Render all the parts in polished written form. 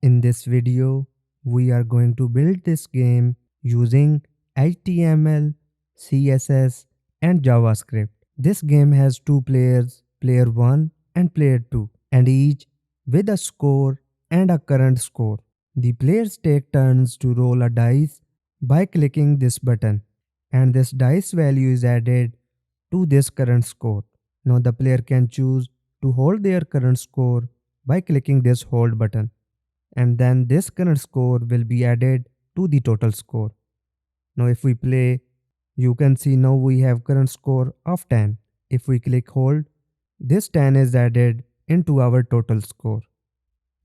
In this video, we are going to build this game using HTML, CSS and JavaScript. This game has two players, player 1 and player 2, and each with a score and a current score. The players take turns to roll a dice by clicking this button, and this dice value is added to this current score. Now the player can choose to hold their current score by clicking this hold button, and then this current score will be added to the total score. Now if we play, you can see now we have current score of 10. If we click hold, this 10 is added into our total score.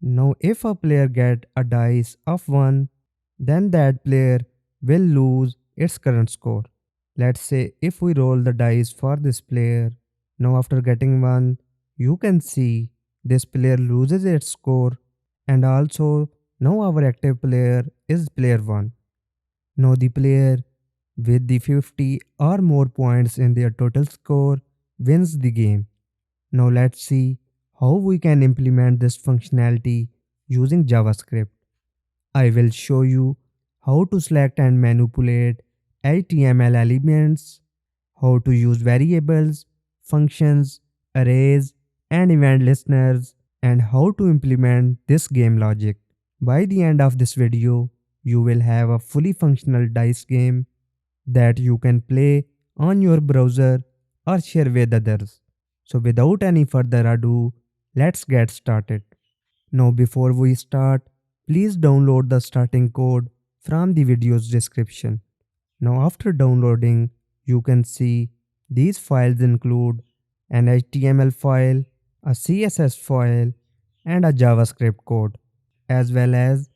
Now if a player get a dice of 1, then that player will lose its current score. Let's say if we roll the dice for this player, now after getting 1, you can see this player loses its score, and also now our active player is player 1. Now the player with the 50 or more points in their total score wins the game. Now let's see how we can implement this functionality using JavaScript. I will show you how to select and manipulate HTML elements, how to use variables, functions, arrays, and event listeners, and how to implement this game logic. By the end of this video, you will have a fully functional dice game that you can play on your browser or share with others. So without any further ado, let's get started. Now before we start, please download the starting code from the video's description. Now after downloading, you can see these files include an HTML file, a CSS file, and a JavaScript code, as well as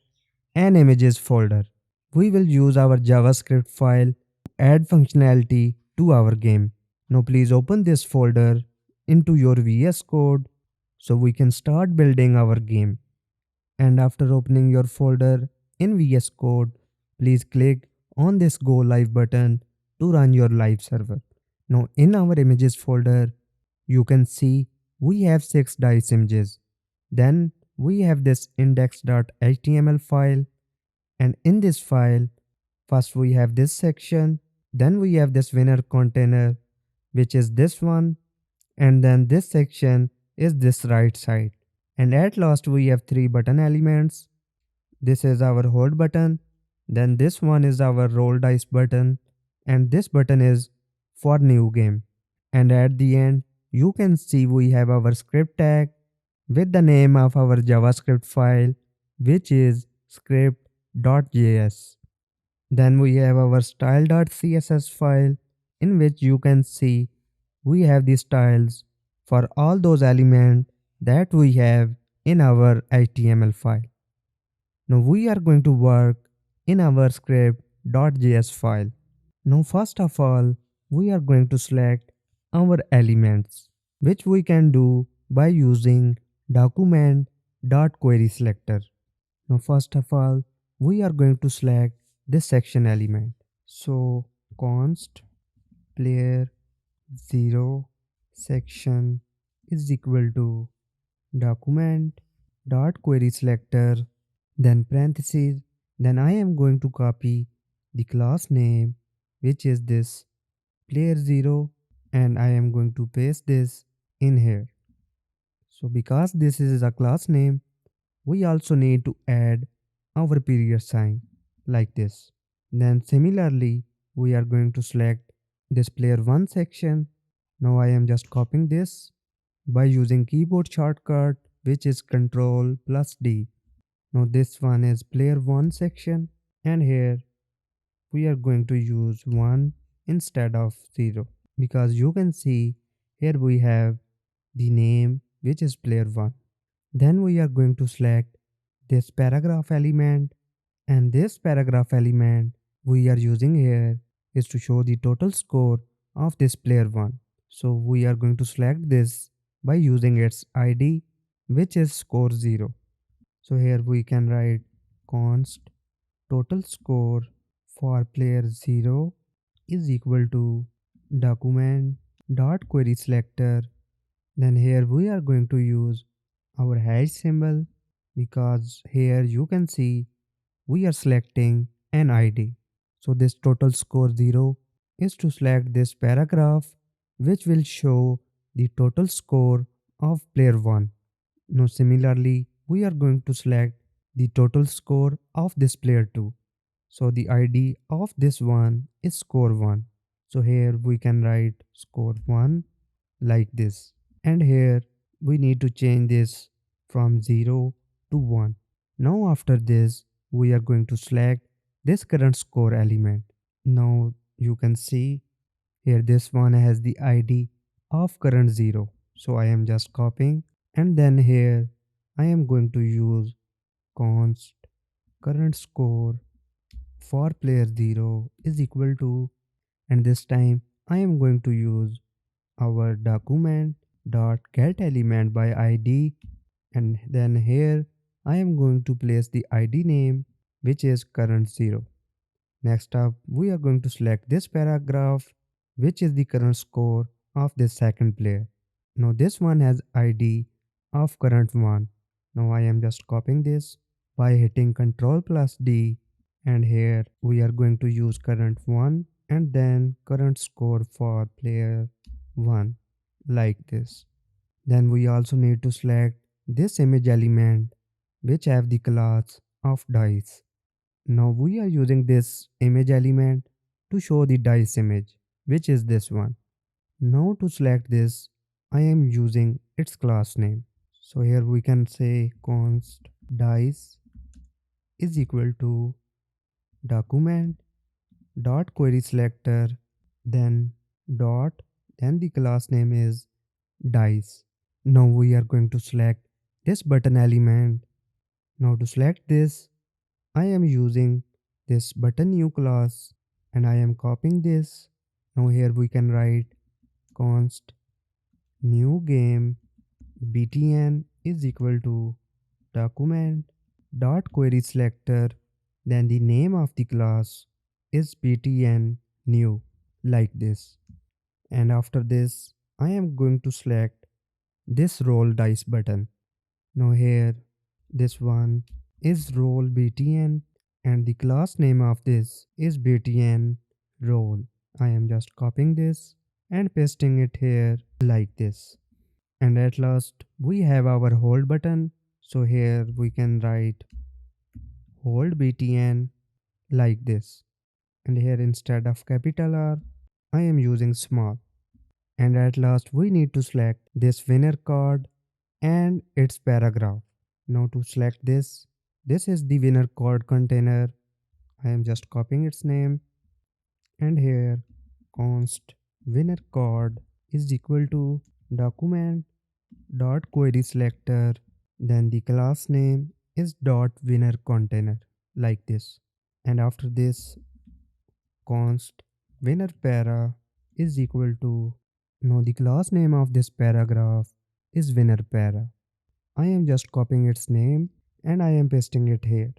an images folder. We will use our JavaScript file to add functionality to our game. Now please open this folder into your VS Code so we can start building our game. And after opening your folder in VS Code, please click on this Go Live button to run your live server. Now in our images folder, you can see we have 6 dice images. Then we have this index.html file, and in this file, first we have this section, then we have this winner container, which is this one, and then this section is this right side. And at last we have 3 button elements. This is our hold button, then this one is our roll dice button, and this button is for new game. And at the end, you can see we have our script tag with the name of our JavaScript file, which is script.js. Then we have our style.css file, in which you can see we have the styles for all those elements that we have in our HTML file. Now we are going to work in our script.js file. Now first of all, we are going to select our elements, which we can do by using document.querySelector. Now first of all, we are going to select this section element. So const player 0 section is equal to document.querySelector, then parentheses, then I am going to copy the class name, which is this player 0, and I am going to paste this in here. So because this is a class name, we also need to add our period sign like this. Then similarly, we are going to select this player 1 section. Now I am just copying this by using keyboard shortcut, which is Ctrl+D. Now this one is player 1 section, and here we are going to use 1 instead of 0, because you can see here we have the name, which is player 1. Then we are going to select this paragraph element, and this paragraph element we are using here is to show the total score of this player 1. So we are going to select this by using its ID, which is score 0. So here we can write const total score for player 0 is equal to document.querySelector. Then here we are going to use our hash symbol, because here you can see we are selecting an ID. So this total score 0 is to select this paragraph which will show the total score of player 1. Now similarly, we are going to select the total score of this player 2. So the ID of this one is score 1. So here we can write score 1 like this. And here we need to change this from 0 to 1. Now after this, we are going to select this current score element. Now you can see here this one has the ID of current 0. So I am just copying, and then here I am going to use const current score for player 0 is equal to, and this time I am going to use our document dot get element by ID, and then here I am going to place the ID name which is current 0. Next up, we are going to select this paragraph which is the current score of this second player. Now this one has ID of current 1. Now I am just copying this by hitting Ctrl plus D, and here we are going to use current 1 and then current score for player 1 like this. Then we also need to select this image element which have the class of dice. Now we are using this image element to show the dice image, which is this one. Now to select this, I am using its class name. So here we can say const dice is equal to document dot query selector, then dot, then the class name is dice. Now we are going to select this button element. Now to select this, I am using this button new class, and I am copying this. Now here we can write const new game btn is equal to document dot query selector, then the name of the class is btn new like this. And after this I am going to select this roll dice button. Now here this one is roll btn, and the class name of this is btn roll. I am just copying this and pasting it here like this. And at last we have our hold button. So here we can write hold btn like this. And here instead of capital R, I am using small. And at last we need to select this winner card and its paragraph. Now to select this is the winner card container. I am just copying its name, and here const winner card is equal to document dot query selector, then the class name is dot winner container like this. And after this const winner para is equal to, now the class name of this paragraph is winner para. I am just copying its name and I am pasting it here.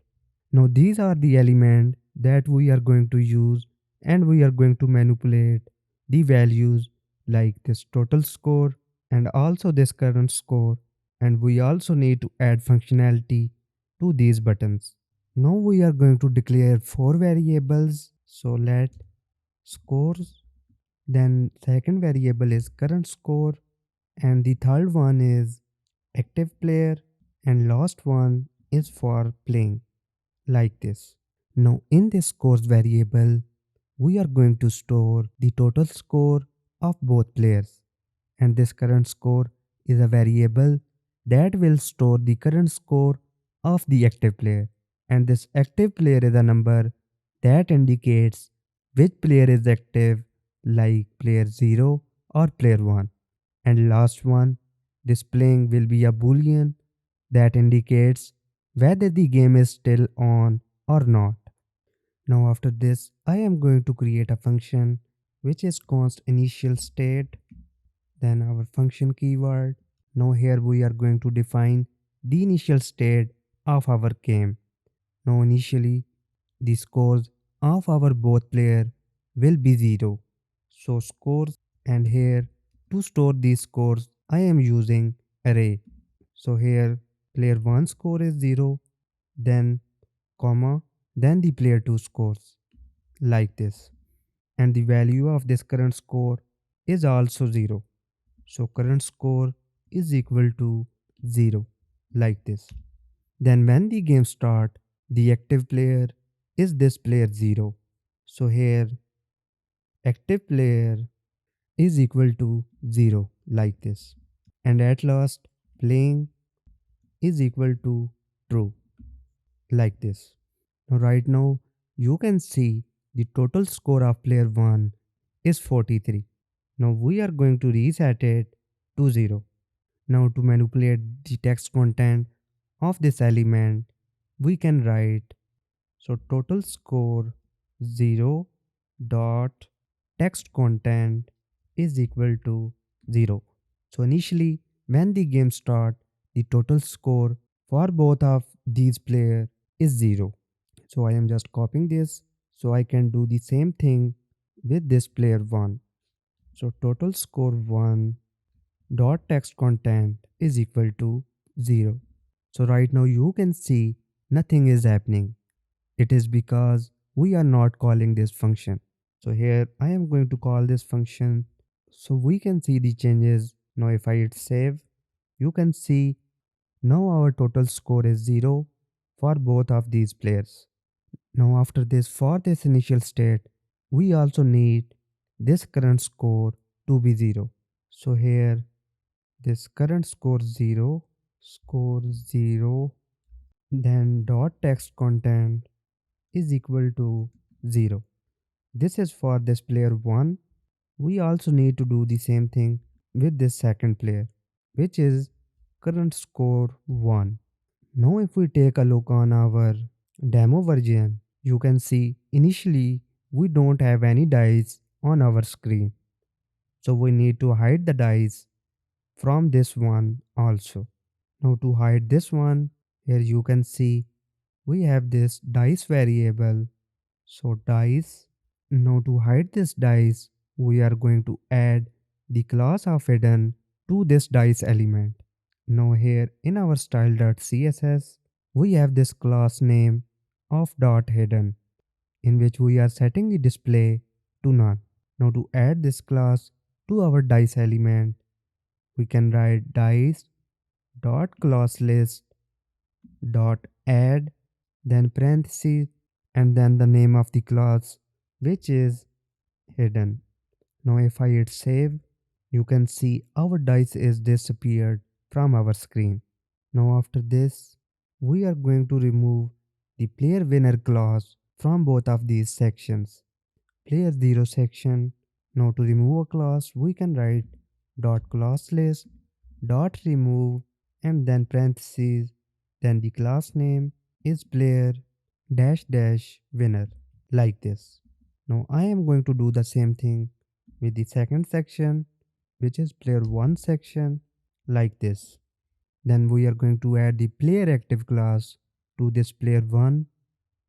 Now these are the elements that we are going to use, and we are going to manipulate the values like this total score and also this current score, and we also need to add functionality to these buttons. Now we are going to declare four variables. So let scores, then second variable is current score, and the third one is active player, and last one is for playing like this. Now in this scores variable, we are going to store the total score of both players, and this current score is a variable that will store the current score of the active player, and this active player is a number that indicates which player is active, like player 0 or player 1. And last one, displaying will be a boolean that indicates whether the game is still on or not. Now after this, I am going to create a function which is const initial state, then our function keyword. Now here we are going to define the initial state of our game. Now initially the scores of our both player will be 0. So scores, and here to store these scores I am using array. So here player 1 score is 0, then comma, then the player 2 scores, like this. And the value of this current score is also 0. So current score is equal to 0, like this. Then when the game start, the active player is this player 0. So here active player is equal to 0, like this. And at last playing is equal to true, like this. Now right now you can see the total score of player 1 is 43. Now we are going to reset it to 0. Now to manipulate the text content of this element, we can write so total score 0 dot text content is equal to 0. So initially when the game start, the total score for both of these players is 0. So I am just copying this so I can do the same thing with this player 1. So total score 1 dot text content is equal to 0. So right now you can see nothing is happening. It is because we are not calling this function. So here I am going to call this function so we can see the changes. Now if I hit save, you can see now our total score is 0 for both of these players. Now after this, for this initial state, we also need this current score to be 0. So here this current score 0, score 0, then dot text content is equal to 0. This is for this player 1. We also need to do the same thing with this second player, which is current score 1. Now if we take a look on our demo version, you can see initially we don't have any dice on our screen. So we need to hide the dice from this one also. Now to hide this one, here you can see we have this dice variable. So dice. Now to hide this dice, we are going to add the class of hidden to this dice element. Now here in our style.css, we have this class name of .hidden in which we are setting the display to none. Now to add this class to our dice element, we can write dice dot class list dot add, then parentheses, and then the name of the class, which is hidden. Now if I hit save, you can see our dice is disappeared from our screen. Now after this, we are going to remove the player winner clause from both of these sections. Player 0 section. Now to remove a class, we can write dot class list dot remove and then parentheses, then the class name is player dash dash winner, like this. Now I am going to do the same thing with the second section, which is player 1 section, like this. Then we are going to add the player active class to this player 1.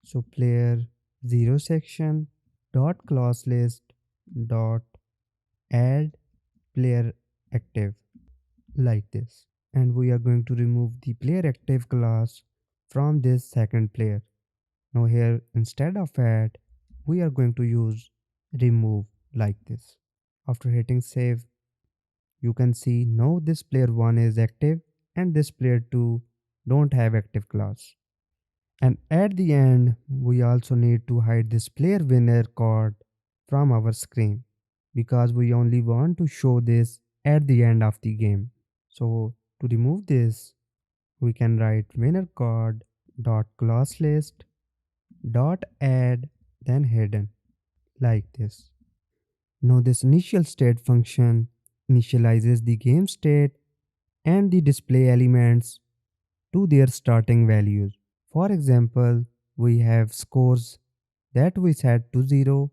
So player 0 section dot class list dot add player active, like this. And we are going to remove the player active class from this second player. Now here instead of add, we are going to use remove, like this. After hitting save, you can see now this player 1 is active and this player 2 don't have active class. And at the end, we also need to hide this player winner card from our screen because we only want to show this at the end of the game. So to remove this, we can write winner card dot class list dot add then hidden, like this. Now this initial state function initializes the game state and the display elements to their starting values. For example, we have scores that we set to 0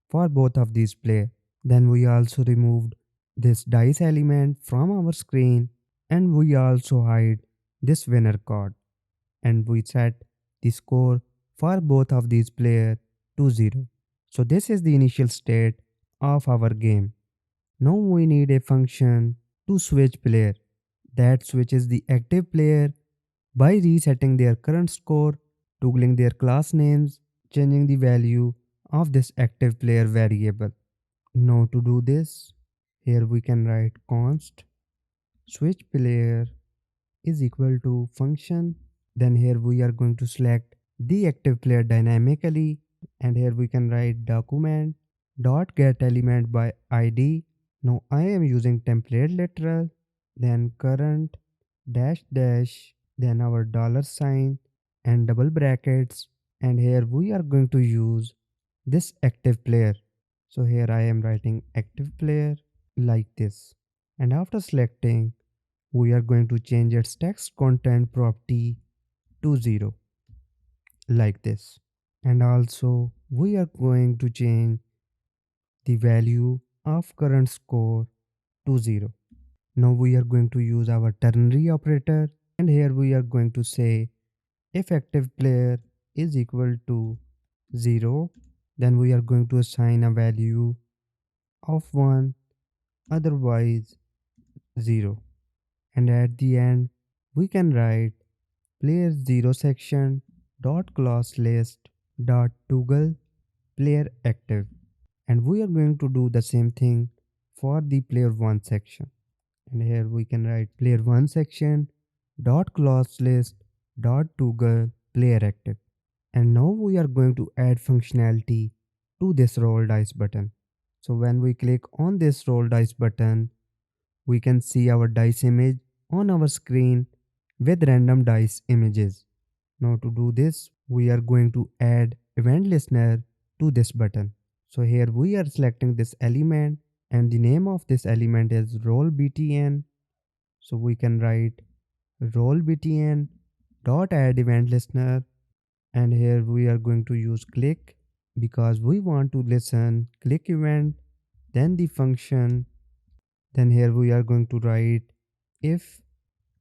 for both of these players. Then we also removed this dice element from our screen and we also hide this winner card and we set the score for both of these players to 0. So this is the initial state of our game. Now we need a function to switch player that switches the active player by resetting their current score, toggling their class names, changing the value of this active player variable. Now to do this, here we can write const switch player is equal to function. Then here we are going to select the active player dynamically, and here we can write document dot get element by id. Now I am using template literal, then current dash dash, then our dollar sign and double brackets, and here we are going to use this active player. So here I am writing active player like this, and after selecting we are going to change its text content property to 0 like this, and also we are going to change the value of current score to 0. Now we are going to use our ternary operator, and here we are going to say if active player is equal to 0, then we are going to assign a value of 1, otherwise 0, and at the end we can write player 0 section dot class list dot toggle player active, and we are going to do the same thing for the player 1 section, and here we can write player 1 section dot class list dot toggle player active. And now we are going to add functionality to this roll dice button. So when we click on this roll dice button, we can see our dice image on our screen with random dice images. Now to do this, we are going to add event listener to this button. So here we are selecting this element, and the name of this element is roll btn. So we can write roll btn dot add event listener, and here we are going to use click because we want to listen click event, then the function. Then here we are going to write if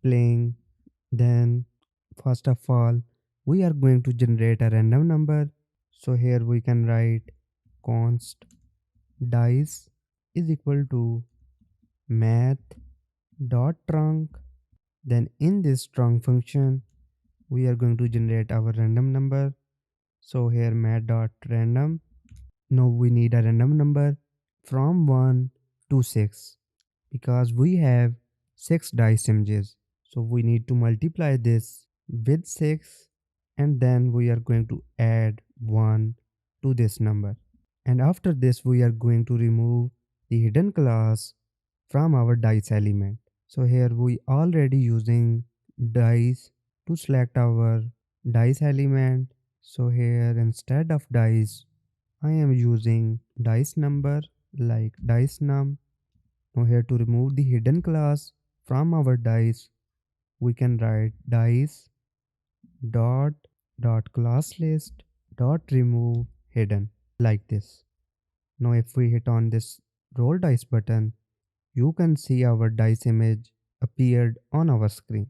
playing, then first of all we are going to generate a random number. So here we can write const dice is equal to math dot trunc. Then in this trunc function we are going to generate our random number. So here math dot random. Now we need a random number from 1 to 6 because we have 6 dice images. So we need to multiply this with 6, and then we are going to add 1 to this number. And after this we are going to remove the hidden class from our dice element. So here we already using dice to select our dice element. So here instead of dice I am using dice number like dice num. Now here to remove the hidden class from our dice, we can write dice dot class list dot remove hidden like this. Now if we hit on this roll dice button, you can see our dice image appeared on our screen.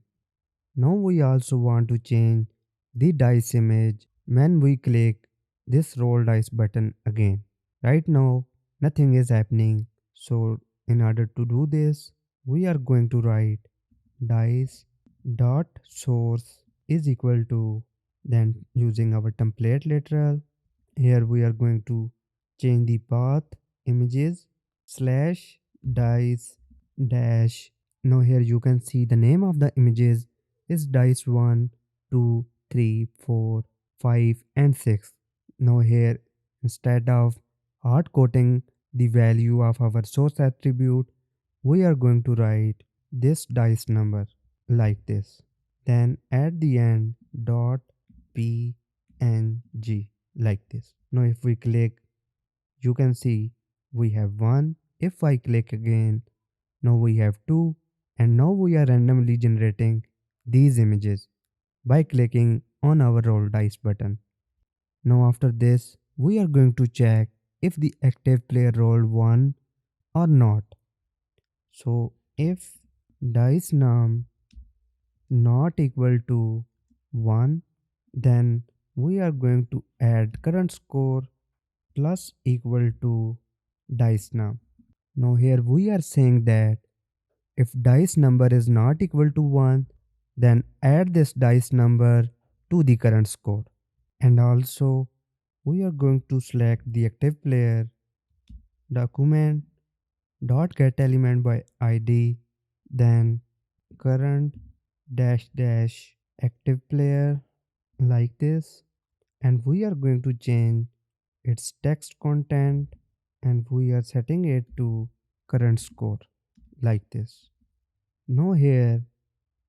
Now we also want to change the dice image when we click this roll dice button again. Right now nothing is happening, so in order to do this we are going to write dice dot source is equal to, then using our template literal, here we are going to change the path images slash dice dash. Now here you can see the name of the images is dice 1 2 3 4 5 and 6. Now here instead of hard coding the value of our source attribute, we are going to write this dice number like this. Then at the end dot png like this. Now if we click, you can see we have 1. If I click again, now we have 2, and now we are randomly generating these images by clicking on our roll dice button. Now after this, we are going to check if the active player rolled 1 or not. So if dice num not equal to 1, then we are going to add current score plus equal to dice num. Now here we are saying that if dice number is not equal to 1, Then add this dice number to the current score. And also we are going to select the active player, document dot get element by id, then current dash dash active player, like this. And we are going to change its text content, and we are setting it to current score, like this. Now here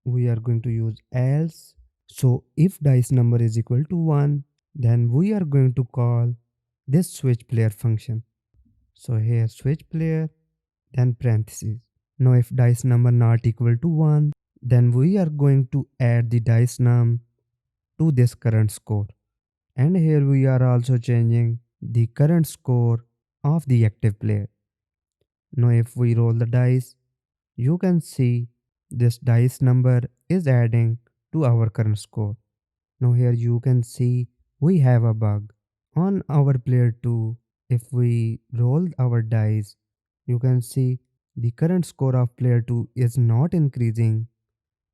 we are going to use else. So if dice number is equal to 1, then we are going to call this switch player function. So here switch player, then parentheses. Now if dice number not equal to 1, then we are going to add the dice num to this current score. And here we are also changing the current score of the active player. Now if we roll the dice, you can see this dice number is adding to our current score. Now here you can see we have a bug. On our player 2, if we roll our dice, you can see the current score of player 2 is not increasing.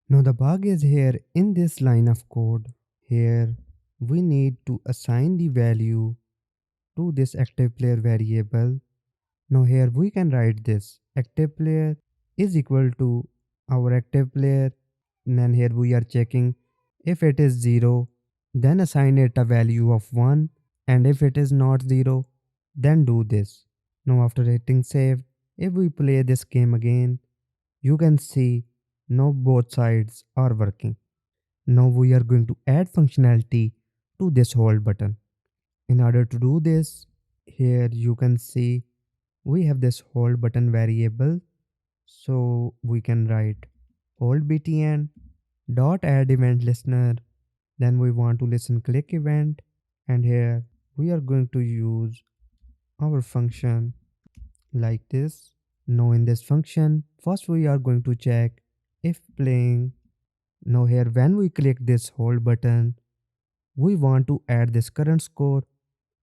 Now the bug is here in this line of code. Here we need to assign the value to this active player variable. Now here we can write this active player is equal to our active player, and then here we are checking if it is 0, then assign it a value of 1, and if it is not 0, then do this. Now after hitting save, if we play this game again, you can see now both sides are working. Now we are going to add functionality to this hold button. In order to do this, here you can see we have this hold button variable. So we can write hold btn dot add event listener. Then we want to listen click event, and here we are going to use our function like this. Now in this function, first we are going to check if playing. Now here when we click this hold button, we want to add this current score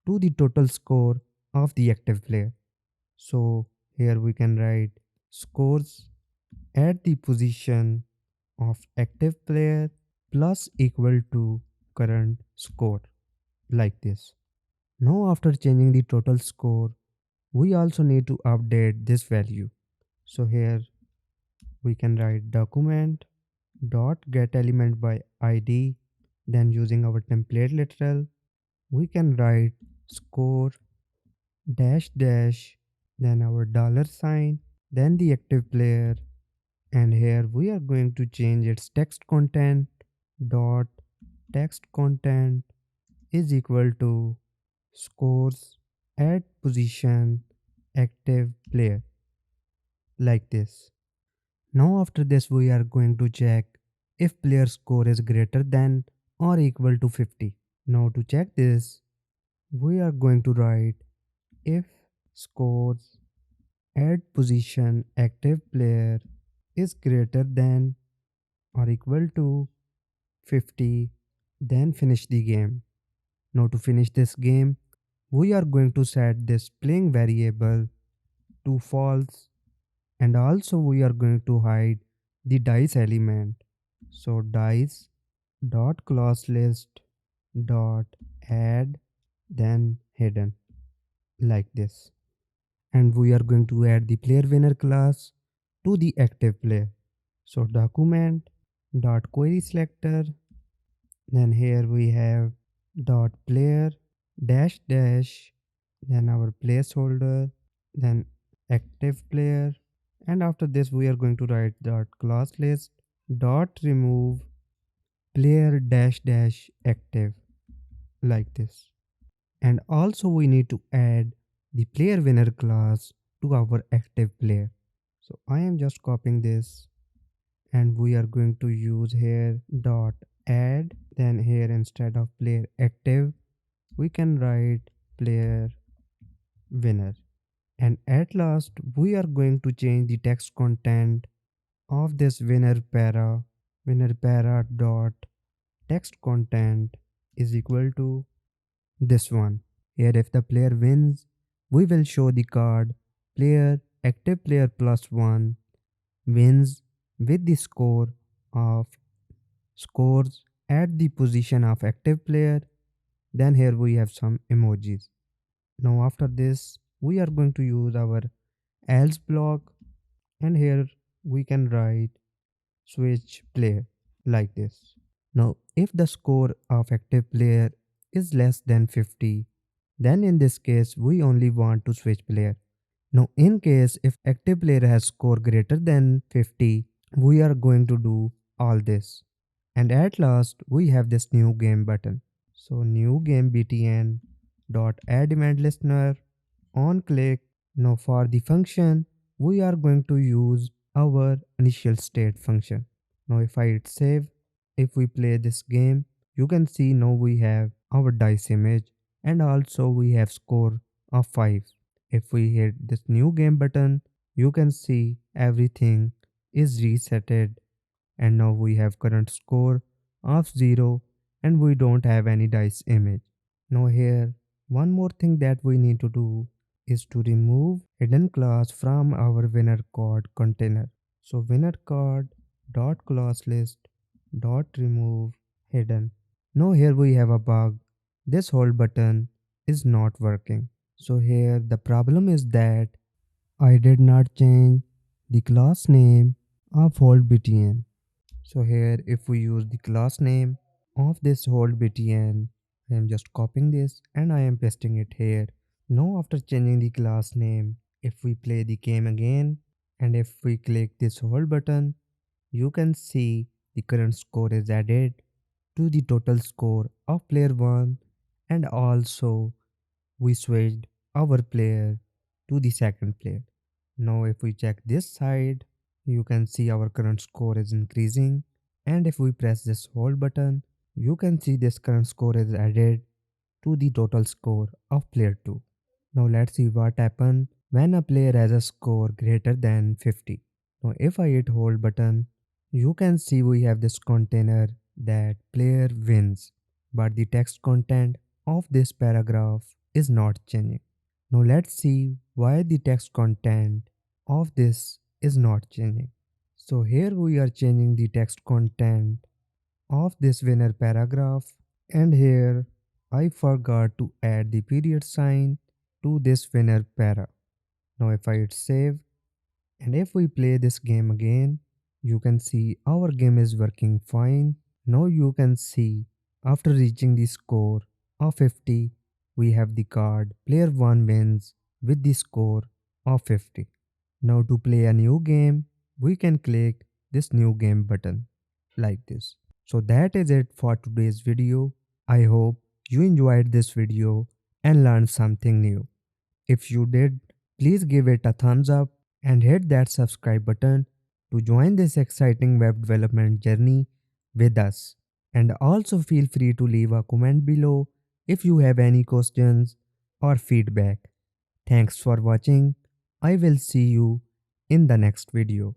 to the total score of the active player. So here we can write scores at the position of active player plus equal to current score, like this. Now after changing the total score, we also need to update this value. So here we can write document dot get element by id, then using our template literal, we can write score dash dash, then our dollar sign, then the active player, and here we are going to change its text content dot text content is equal to scores at position active player, like this. Now after this we are going to check if player score is greater than or equal to 50. Now to check this, we are going to write if scores at position active player is greater than or equal to 50, then finish the game. Now to finish this game, we are going to set this playing variable to false, and also we are going to hide the dice element. So dice dot class list dot add, then hidden, like this. And we are going to add the player winner class to the active player. So document dot query selector, then here we have dot player dash dash, then our placeholder, then active player, and after this we are going to write dot class list dot remove player dash dash active, like this. And also we need to add the player winner class to our active player. So I am just copying this, and we are going to use here dot add, then here instead of player active we can write player winner. And at last we are going to change the text content of this winner para dot text content is equal to this one. Here if the player wins, we will show the card player active player plus 1 wins with the score of scores at the position of active player. Then here we have some emojis. Now after this, we are going to use our else block, and here we can write switch player like this. Now if the score of active player is less than 50, then in this case we only want to switch player. Now in case if active player has score greater than 50, we are going to do all this. And at last we have this new game button. So new game btn dot add event listener on click. Now for the function, we are going to use our initial state function. Now if I hit save, if we play this game, you can see now we have our dice image, and also we have score of 5. If we hit this new game button, you can see everything is resetted, and now we have current score of 0, and we don't have any dice image. Now here, one more thing that we need to do is to remove hidden class from our winner card container. So winner card dot class list dot remove hidden. Now here we have a bug. This hold button is not working. So here the problem is that I did not change the class name of hold btn. So here if we use the class name of this hold btn, I am just copying this and I am pasting it here. Now after changing the class name, if we play the game again and if we click this hold button, you can see the current score is added to the total score of player 1, and also we switched our player to the second player. Now if we check this side, you can see our current score is increasing, and if we press this hold button, you can see this current score is added to the total score of player 2. Now let's see what happens when a player has a score greater than 50. Now if I hit hold button, you can see we have this container that player wins, but the text content of this paragraph is not changing. Now let's see why the text content of this is not changing. So here we are changing the text content of this winner paragraph, and here I forgot to add the period sign to this winner para. Now if I hit save and if we play this game again, you can see our game is working fine. Now you can see after reaching the score of 50, we have the card player 1 wins with the score of 50. Now to play a new game, we can click this new game button like this. So that is it for today's video. I hope you enjoyed this video and learned something new. If you did, please give it a thumbs up and hit that subscribe button to join this exciting web development journey with us. And also feel free to leave a comment below if you have any questions or feedback. Thanks for watching. I will see you in the next video.